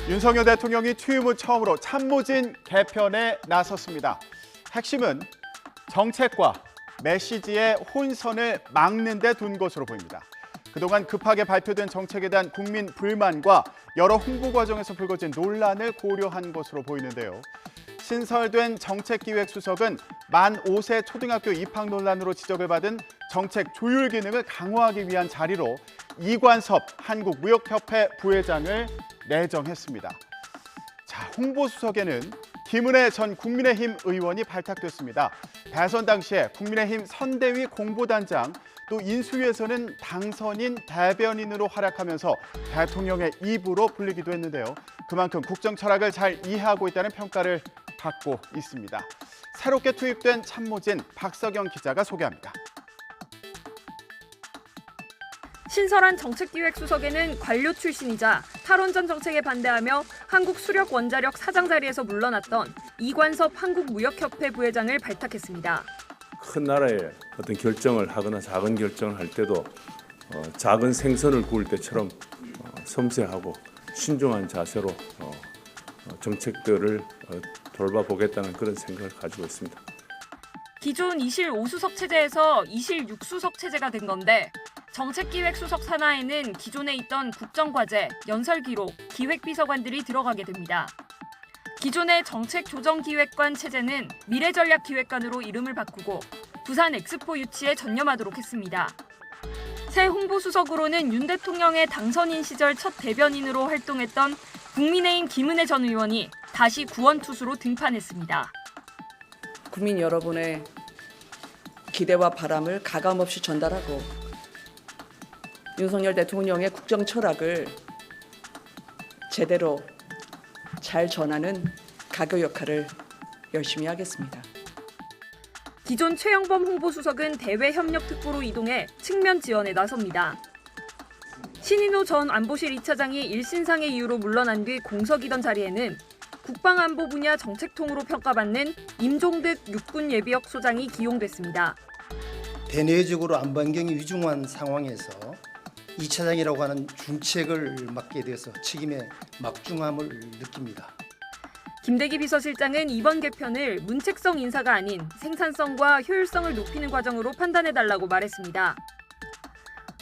윤석열 대통령이 취임 후 처음으로 참모진 개편에 나섰습니다. 핵심은 정책과 메시지의 혼선을 막는 데 둔 것으로 보입니다. 그동안 급하게 발표된 정책에 대한 국민 불만과 여러 홍보 과정에서 불거진 논란을 고려한 것으로 보이는데요. 신설된 정책기획수석은 만 5세 초등학교 입학 논란으로 지적을 받은 정책 조율 기능을 강화하기 위한 자리로 이관섭 한국무역협회 부회장을 내정했습니다. 자, 홍보수석에는 김은혜 전 국민의힘 의원이 발탁됐습니다. 대선 당시에 국민의힘 선대위 공보단장, 또 인수위에서는 당선인 대변인으로 활약하면서 대통령의 입으로 불리기도 했는데요. 그만큼 국정 철학을 잘 이해하고 있다는 평가를 받고 있습니다. 새롭게 투입된 참모진 박석영 기자가 소개합니다. 신설한 정책기획수석에는 관료 출신이자 탈원전 정책에 반대하며 한국수력원자력 사장 자리에서 물러났던 이관섭 한국무역협회 부회장을 발탁했습니다. 큰 나라의 어떤 결정을 하거나 작은 결정을 할 때도 작은 생선을 구울 때처럼 섬세하고 신중한 자세로 정책들을 돌봐보겠다는 그런 생각을 가지고 있습니다. 기존 2실 5수석 체제에서 2실 6수석 체제가 된 건데 정책기획수석 산하에는 기존에 있던 국정과제, 연설기록, 기획비서관들이 들어가게 됩니다. 기존의 정책조정기획관 체제는 미래전략기획관으로 이름을 바꾸고 부산 엑스포 유치에 전념하도록 했습니다. 새 홍보수석으로는 윤 대통령의 당선인 시절 첫 대변인으로 활동했던 국민의힘 김은혜 전 의원이 다시 구원투수로 등판했습니다. 국민 여러분의 기대와 바람을 가감없이 전달하고 윤석열 대통령의 국정 철학을 제대로 잘 전하는 가교 역할을 열심히 하겠습니다. 기존 최영범 홍보수석은 대외협력특보로 이동해 측면 지원에 나섭니다. 신인호 전 안보실 2차장이 일신상의 이유로 물러난 뒤 공석이던 자리에는 국방안보 분야 정책통으로 평가받는 임종득 육군예비역 소장이 기용됐습니다. 대내적으로 안보 환경이 위중한 상황에서 2차장이라고 하는 중책을 맡게 되어서 책임의 막중함을 느낍니다. 김대기 비서실장은 이번 개편을 문책성 인사가 아닌 생산성과 효율성을 높이는 과정으로 판단해달라고 말했습니다.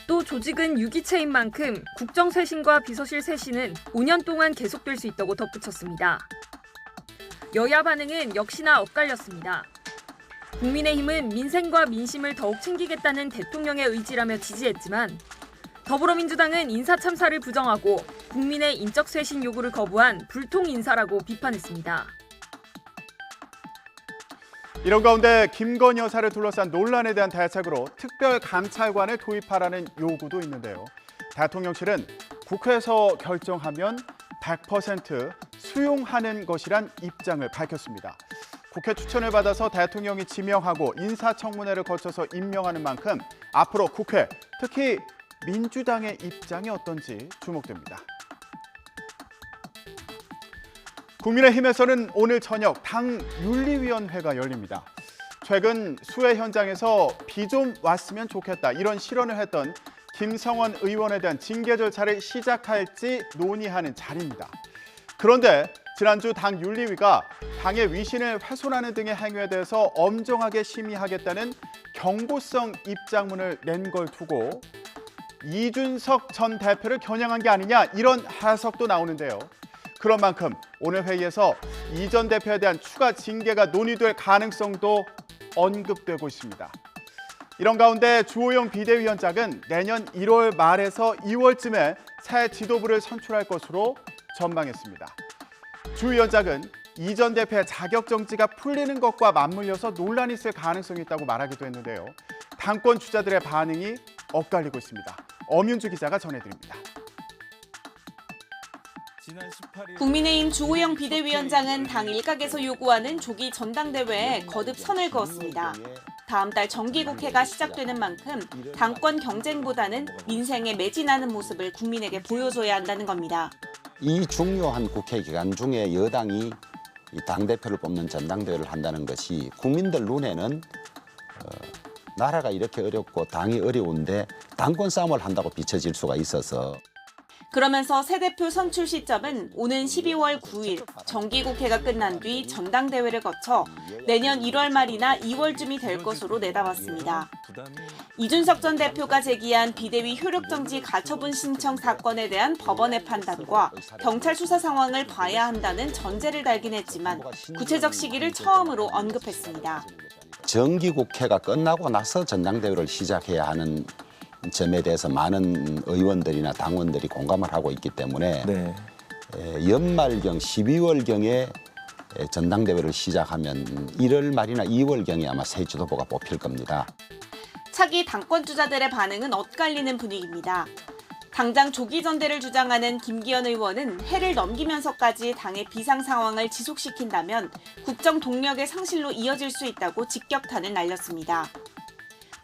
또 조직은 유기체인 만큼 국정 쇄신과 비서실 쇄신은 5년 동안 계속될 수 있다고 덧붙였습니다. 여야 반응은 역시나 엇갈렸습니다. 국민의힘은 민생과 민심을 더욱 챙기겠다는 대통령의 의지라며 지지했지만 더불어민주당은 인사참사를 부정하고 국민의 인적 쇄신 요구를 거부한 불통 인사라고 비판했습니다. 이런 가운데 김건희 여사를 둘러싼 논란에 대한 대책으로 특별감찰관을 도입하라는 요구도 있는데요. 대통령실은 국회에서 결정하면 100% 수용하는 것이란 입장을 밝혔습니다. 국회 추천을 받아서 대통령이 지명하고 인사청문회를 거쳐서 임명하는 만큼 앞으로 국회, 특히 민주당의 입장이 어떤지 주목됩니다. 국민의힘에서는 오늘 저녁 당 윤리위원회가 열립니다. 최근 수해 현장에서 비 좀 왔으면 좋겠다 이런 실언을 했던 김성원 의원에 대한 징계 절차를 시작할지 논의하는 자리입니다. 그런데 지난주 당 윤리위가 당의 위신을 훼손하는 등의 행위에 대해서 엄정하게 심의하겠다는 경고성 입장문을 낸 걸 두고 이준석 전 대표를 겨냥한 게 아니냐 이런 해석도 나오는데요. 그런 만큼 오늘 회의에서 이 전 대표에 대한 추가 징계가 논의될 가능성도 언급되고 있습니다. 이런 가운데 주호영 비대위원장은 내년 1월 말에서 2월쯤에 새 지도부를 선출할 것으로 전망했습니다. 주 위원장은 이 전 대표의 자격 정지가 풀리는 것과 맞물려서 논란이 있을 가능성이 있다고 말하기도 했는데요. 당권 주자들의 반응이 엇갈리고 있습니다. 엄윤주 기자가 전해드립니다. 국민의힘 주호영 비대위원장은 당 일각에서 요구하는 조기 전당대회에 거듭 선을 그었습니다. 다음 달 정기국회가 시작되는 만큼 당권 경쟁보다는 민생에 매진하는 모습을 국민에게 보여줘야 한다는 겁니다. 이 중요한 국회 기간 중에 여당이 당대표를 뽑는 전당대회를 한다는 것이 국민들 눈에는 나라가 이렇게 어렵고 당이 어려운데 당권 싸움을 한다고 비춰질 수가 있어서 그러면서 새 대표 선출 시점은 오는 12월 9일 정기국회가 끝난 뒤 전당대회를 거쳐 내년 1월 말이나 2월쯤이 될 것으로 내다봤습니다. 이준석 전 대표가 제기한 비대위 효력정지 가처분 신청 사건에 대한 법원의 판단과 경찰 수사 상황을 봐야 한다는 전제를 달긴 했지만 구체적 시기를 처음으로 언급했습니다. 정기국회가 끝나고 나서 전당대회를 시작해야 하는 점에 대해서 많은 의원들이나 당원들이 공감을 하고 있기 때문에 네. 연말경 12월경에 전당대회를 시작하면 1월 말이나 2월경에 아마 새 지도부가 뽑힐 겁니다. 차기 당권 주자들의 반응은 엇갈리는 분위기입니다. 당장 조기 전대를 주장하는 김기현 의원은 해를 넘기면서까지 당의 비상 상황을 지속시킨다면 국정 동력의 상실로 이어질 수 있다고 직격탄을 날렸습니다.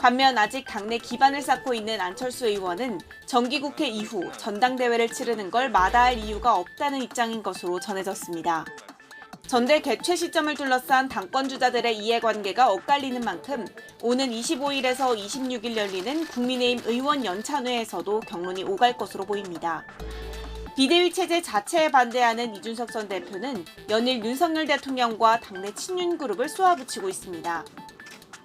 반면 아직 당내 기반을 쌓고 있는 안철수 의원은 정기국회 이후 전당대회를 치르는 걸 마다할 이유가 없다는 입장인 것으로 전해졌습니다. 전대 개최 시점을 둘러싼 당권 주자들의 이해관계가 엇갈리는 만큼 오는 25일에서 26일 열리는 국민의힘 의원 연찬회에서도 격론이 오갈 것으로 보입니다. 비대위 체제 자체에 반대하는 이준석 전 대표는 연일 윤석열 대통령과 당내 친윤 그룹을 쏘아붙이고 있습니다.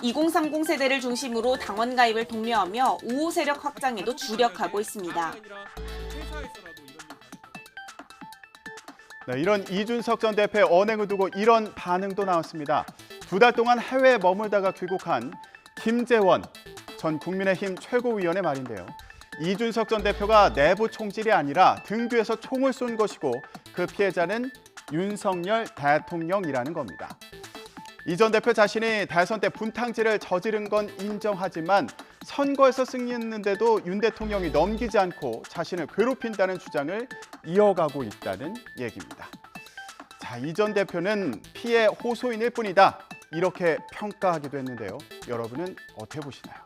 2030 세대를 중심으로 당원 가입을 독려하며 우호 세력 확장에도 주력하고 있습니다. 네, 이런 이준석 전 대표의 언행을 두고 이런 반응도 나왔습니다. 2달 동안 해외에 머물다가 귀국한 김재원 전 국민의힘 최고위원의 말인데요. 이준석 전 대표가 내부 총질이 아니라 등뒤에서 총을 쏜 것이고 그 피해자는 윤석열 대통령이라는 겁니다. 이 전 대표 자신이 대선 때 분탕질을 저지른 건 인정하지만 선거에서 승리했는데도 윤 대통령이 넘기지 않고 자신을 괴롭힌다는 주장을 이어가고 있다는 얘기입니다. 자, 이 전 대표는 피해 호소인일 뿐이다. 이렇게 평가하기도 했는데요. 여러분은 어떻게 보시나요?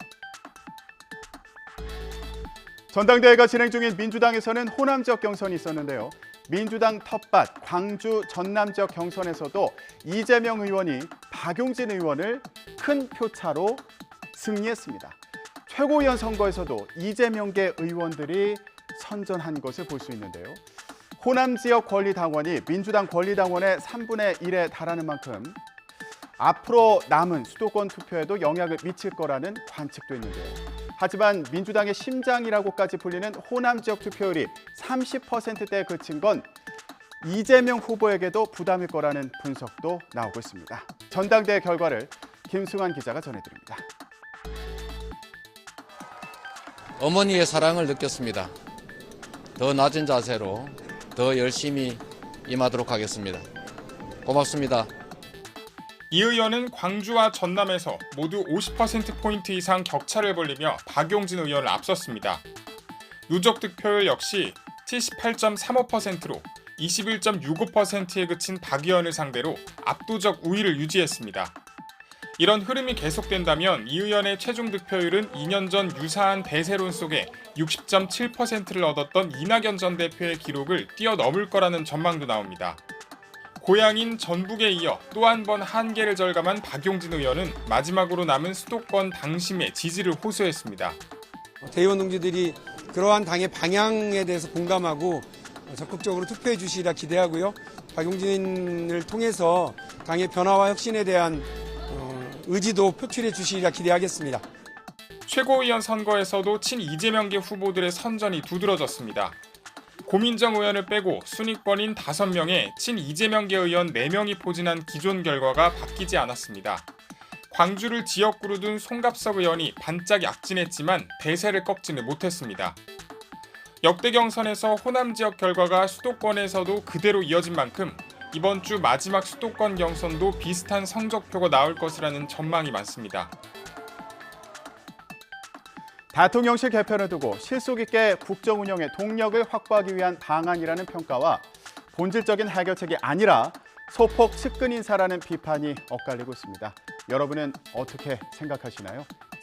전당대회가 진행 중인 민주당에서는 호남 지역 경선이 있었는데요. 민주당 텃밭 광주 전남 지역 경선에서도 이재명 의원이 박용진 의원을 큰 표차로 승리했습니다. 최고위원 선거에서도 이재명계 의원들이 선전한 것을 볼 수 있는데요. 호남 지역 권리당원이 민주당 권리당원의 3분의 1에 달하는 만큼 앞으로 남은 수도권 투표에도 영향을 미칠 거라는 관측도 있는데요. 하지만 민주당의 심장이라고까지 불리는 호남 지역 투표율이 30%대에 그친 건 이재명 후보에게도 부담일 거라는 분석도 나오고 있습니다. 전당대회 결과를 김승환 기자가 전해드립니다. 어머니의 사랑을 느꼈습니다. 더 낮은 자세로 더 열심히 임하도록 하겠습니다. 고맙습니다. 이 의원은 광주와 전남에서 모두 50%포인트 이상 격차를 벌리며 박용진 의원을 앞섰습니다. 누적 득표율 역시 78.35%로 21.65%에 그친 박 의원을 상대로 압도적 우위를 유지했습니다. 이런 흐름이 계속된다면 이 의원의 최종 득표율은 2년 전 유사한 대세론 속에 60.7%를 얻었던 이낙연 전 대표의 기록을 뛰어넘을 거라는 전망도 나옵니다. 고향인 전북에 이어 또 한 번 한계를 절감한 박용진 의원은 마지막으로 남은 수도권 당심에 지지를 호소했습니다. 대의원 동지들이 그러한 당의 방향에 대해서 공감하고 적극적으로 투표해 주시리라 기대하고요. 박용진을 통해서 당의 변화와 혁신에 대한 의지도 표출해 주시리라 기대하겠습니다. 최고위원 선거에서도 친 이재명계 후보들의 선전이 두드러졌습니다. 고민정 의원을 빼고 순위권인 5명에 친 이재명계 의원 4명이 포진한 기존 결과가 바뀌지 않았습니다. 광주를 지역구로 둔 송갑석 의원이 반짝 약진했지만 대세를 꺾지는 못했습니다. 역대 경선에서 호남 지역 결과가 수도권에서도 그대로 이어진 만큼 이번 주 마지막 수도권 경선도 비슷한 성적표가 나올 것이라는 전망이 많습니다. 대통령실 개편을 두고 실속 있게 국정 운영의 동력을 확보하기 위한 방안이라는 평가와 본질적인 해결책이 아니라 소폭 측근 인사라는 비판이 엇갈리고 있습니다. 여러분은 어떻게 생각하시나요?